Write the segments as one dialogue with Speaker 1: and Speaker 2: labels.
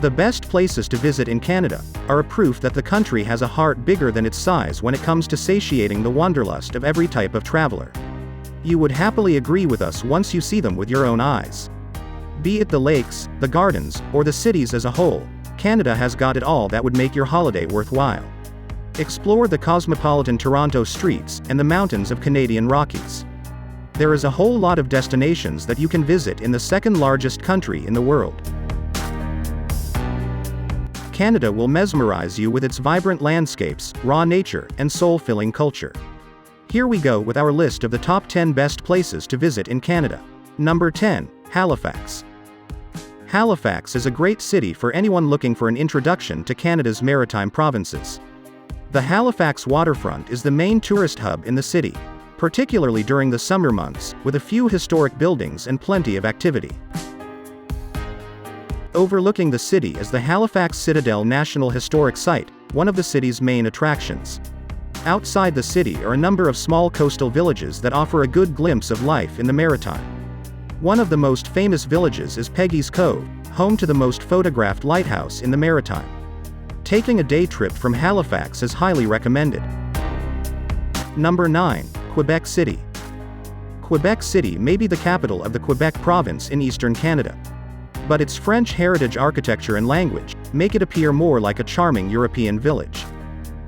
Speaker 1: The best places to visit in Canada are a proof that the country has a heart bigger than its size when it comes to satiating the wanderlust of every type of traveler. You would happily agree with us once you see them with your own eyes. Be it the lakes, the gardens, or the cities as a whole, Canada has got it all that would make your holiday worthwhile. Explore the cosmopolitan Toronto streets and the mountains of Canadian Rockies. There is a whole lot of destinations that you can visit in the second largest country in the world. Canada will mesmerize you with its vibrant landscapes, raw nature, and soul-filling culture. Here we go with our list of the top 10 best places to visit in Canada. Number 10, Halifax. Halifax is a great city for anyone looking for an introduction to Canada's maritime provinces. The Halifax waterfront is the main tourist hub in the city, particularly during the summer months, with a few historic buildings and plenty of activity. Overlooking the city is the Halifax Citadel National Historic Site, one of the city's main attractions. Outside the city are a number of small coastal villages that offer a good glimpse of life in the maritime. One of the most famous villages is Peggy's Cove, home to the most photographed lighthouse in the maritime. Taking a day trip from Halifax is highly recommended. Number 9, Quebec City. Quebec City may be the capital of the Quebec province in eastern Canada, but its French heritage architecture and language make it appear more like a charming European village.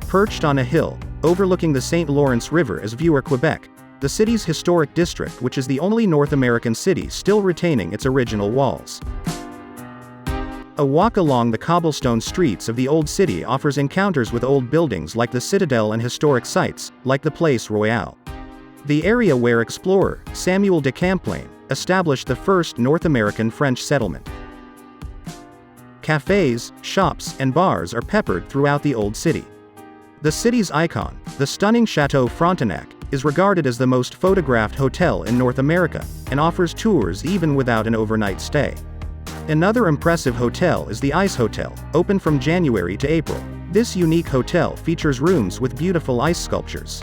Speaker 1: Perched on a hill, overlooking the St. Lawrence River as Viewer Quebec, the city's historic district, which is the only North American city still retaining its original walls. A walk along the cobblestone streets of the Old City offers encounters with old buildings like the Citadel and historic sites, like the Place Royale. The area where explorer Samuel de Champlain established the first North American French settlement. Cafes, shops, and bars are peppered throughout the Old City. The city's icon, the stunning Chateau Frontenac, is regarded as the most photographed hotel in North America, and offers tours even without an overnight stay. Another impressive hotel is the Ice Hotel, open from January to April. This unique hotel features rooms with beautiful ice sculptures.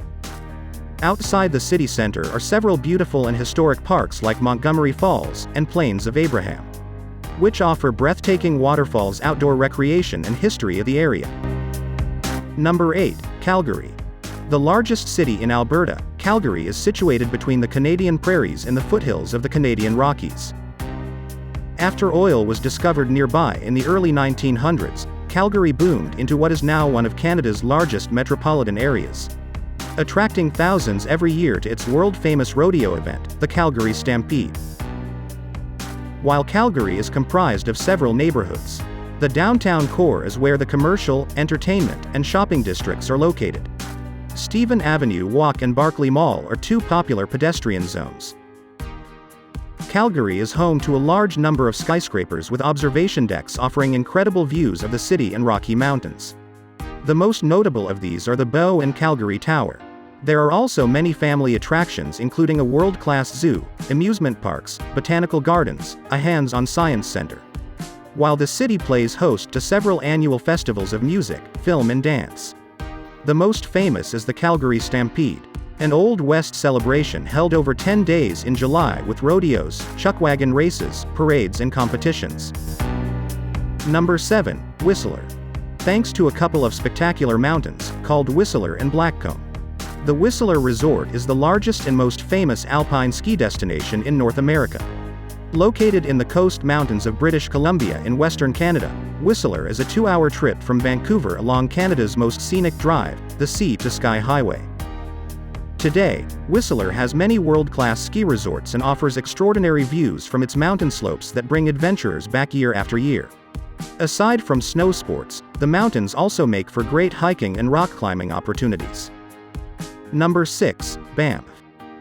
Speaker 1: Outside the city center are several beautiful and historic parks like Montgomery Falls and Plains of Abraham, which offer breathtaking waterfalls, outdoor recreation, and history of the area. Number 8, Calgary. The largest city in Alberta, Calgary is situated between the Canadian prairies and the foothills of the Canadian Rockies. After oil was discovered nearby in the early 1900s, Calgary boomed into what is now one of Canada's largest metropolitan areas, attracting thousands every year to its world-famous rodeo event, the Calgary Stampede. While Calgary is comprised of several neighborhoods, the downtown core is where the commercial, entertainment, and shopping districts are located. Stephen Avenue Walk and Barclay Mall are two popular pedestrian zones. Calgary is home to a large number of skyscrapers with observation decks offering incredible views of the city and Rocky Mountains. The most notable of these are the Bow and Calgary Tower. There are also many family attractions including a world-class zoo, amusement parks, botanical gardens, a hands-on science center, while the city plays host to several annual festivals of music, film and dance. The most famous is the Calgary Stampede, an Old West celebration held over 10 days in July with rodeos, chuckwagon races, parades and competitions. Number 7, Whistler. Thanks to a couple of spectacular mountains, called Whistler and Blackcomb, the Whistler Resort is the largest and most famous alpine ski destination in North America. Located in the Coast Mountains of British Columbia in Western Canada, Whistler is a 2-hour trip from Vancouver along Canada's most scenic drive, the Sea to Sky Highway. Today, Whistler has many world-class ski resorts and offers extraordinary views from its mountain slopes that bring adventurers back year after year. Aside from snow sports, the mountains also make for great hiking and rock climbing opportunities. Number 6, Banff.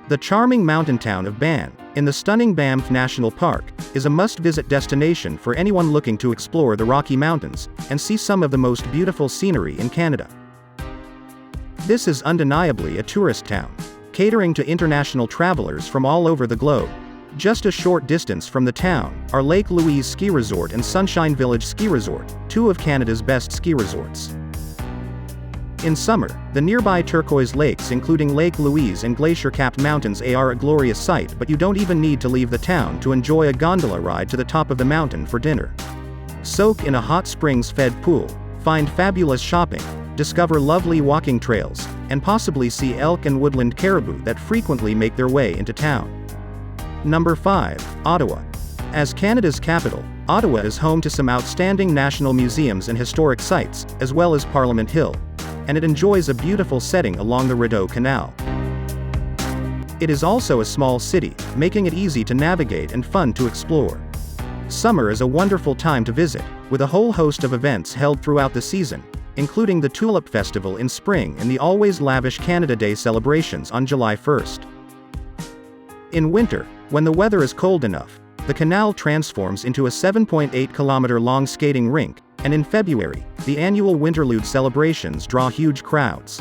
Speaker 1: The charming mountain town of Banff, in the stunning Banff National Park, is a must-visit destination for anyone looking to explore the Rocky Mountains and see some of the most beautiful scenery in Canada. This is undeniably a tourist town, catering to international travelers from all over the globe. Just a short distance from the town are Lake Louise Ski Resort and Sunshine Village Ski Resort, two of Canada's best ski resorts. In summer, the nearby turquoise lakes including Lake Louise and glacier-capped mountains are a glorious sight, but you don't even need to leave the town to enjoy a gondola ride to the top of the mountain for dinner. soak in a hot springs-fed pool, find fabulous shopping, discover lovely walking trails, and possibly see elk and woodland caribou that frequently make their way into town. Number 5. Ottawa. As Canada's capital, Ottawa is home to some outstanding national museums and historic sites, as well as Parliament Hill, and it enjoys a beautiful setting along the Rideau Canal. It is also a small city, making it easy to navigate and fun to explore. Summer is a wonderful time to visit, with a whole host of events held throughout the season, including the Tulip Festival in spring and the always lavish Canada Day celebrations on July 1st. In winter, when the weather is cold enough, the canal transforms into a 7.8-kilometer-long skating rink, and in February, the annual Winterlude celebrations draw huge crowds.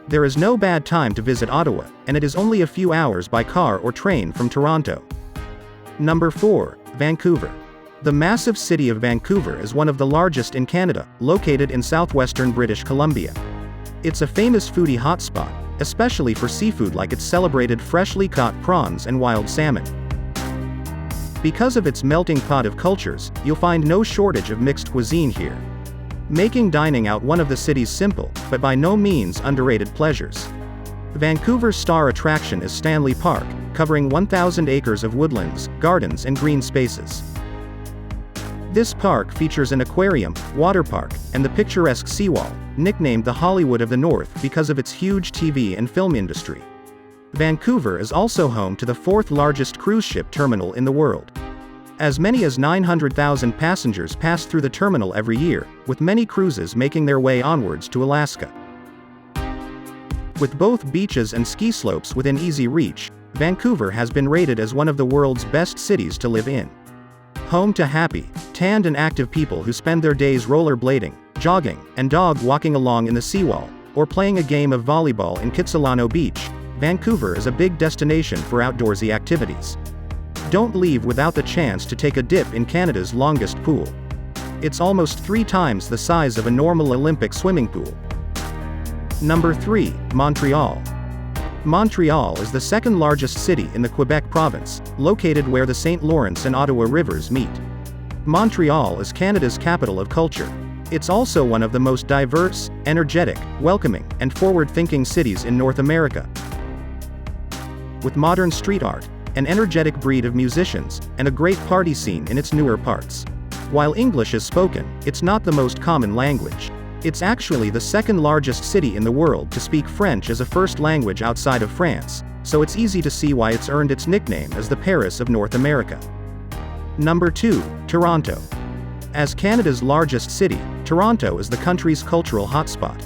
Speaker 1: There is no bad time to visit Ottawa, and it is only a few hours by car or train from Toronto. Number 4. Vancouver. The massive city of Vancouver is one of the largest in Canada, located in southwestern British Columbia. It's a famous foodie hotspot, especially for seafood like its celebrated freshly caught prawns and wild salmon. Because of its melting pot of cultures, you'll find no shortage of mixed cuisine here, making dining out one of the city's simple, but by no means underrated pleasures. Vancouver's star attraction is Stanley Park, covering 1,000 acres of woodlands, gardens and green spaces. This park features an aquarium, water park, and the picturesque seawall, nicknamed the Hollywood of the North because of its huge TV and film industry. Vancouver is also home to the 4th largest cruise ship terminal in the world. As many as 900,000 passengers pass through the terminal every year, with many cruises making their way onwards to Alaska. With both beaches and ski slopes within easy reach, Vancouver has been rated as one of the world's best cities to live in. Home to happy, tanned and active people who spend their days rollerblading, jogging, and dog walking along in the seawall, or playing a game of volleyball in Kitsilano Beach, Vancouver is a big destination for outdoorsy activities. Don't leave without the chance to take a dip in Canada's longest pool. It's almost 3 times the size of a normal Olympic swimming pool. Number 3. Montreal. Montreal is the second largest city in the Quebec province, located where the St. Lawrence and Ottawa rivers meet. Montreal is Canada's capital of culture. It's also one of the most diverse, energetic, welcoming, and forward-thinking cities in North America. With modern street art, an energetic breed of musicians, and a great party scene in its newer parts. While English is spoken, it's not the most common language. It's actually the second largest city in the world to speak French as a first language outside of France, so it's easy to see why it's earned its nickname as the Paris of North America. Number 2. Toronto. As Canada's largest city, Toronto is the country's cultural hotspot.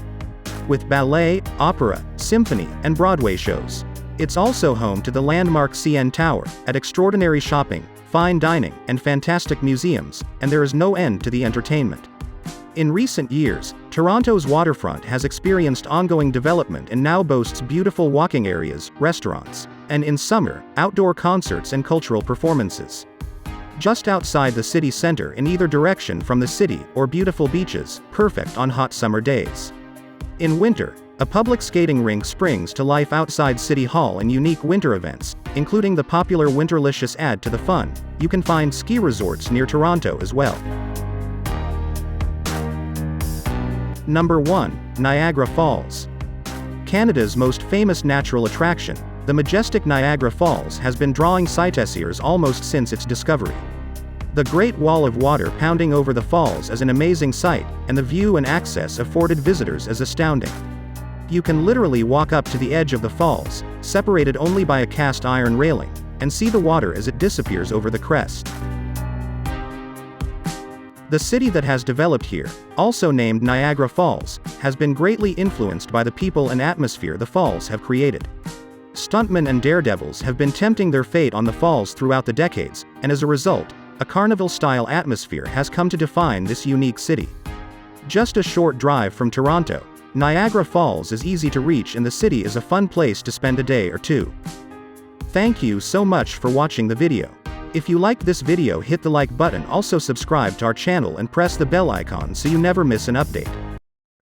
Speaker 1: With ballet, opera, symphony, and Broadway shows. It's also home to the landmark CN Tower, at extraordinary shopping, fine dining, and fantastic museums, and there is no end to the entertainment. In recent years, Toronto's waterfront has experienced ongoing development and now boasts beautiful walking areas, restaurants, and in summer, outdoor concerts and cultural performances. Just outside the city center in either direction from the city, or beautiful beaches, perfect on hot summer days. In winter, a public skating rink springs to life outside City Hall and unique winter events, including the popular Winterlicious add to the fun. You can find ski resorts near Toronto as well. Number 1. Niagara Falls. Canada's most famous natural attraction, the majestic Niagara Falls has been drawing sightseers almost since its discovery. The Great Wall of Water pounding over the falls is an amazing sight, and the view and access afforded visitors is astounding. You can literally walk up to the edge of the falls, separated only by a cast iron railing, and see the water as it disappears over the crest. The city that has developed here, also named Niagara Falls, has been greatly influenced by the people and atmosphere the falls have created. Stuntmen and daredevils have been tempting their fate on the falls throughout the decades, and as a result, a carnival-style atmosphere has come to define this unique city. Just a short drive from Toronto, Niagara Falls is easy to reach and the city is a fun place to spend a day or two. Thank you so much for watching the video. If you liked this video, hit the like button, also subscribe to our channel and press the bell icon so you never miss an update.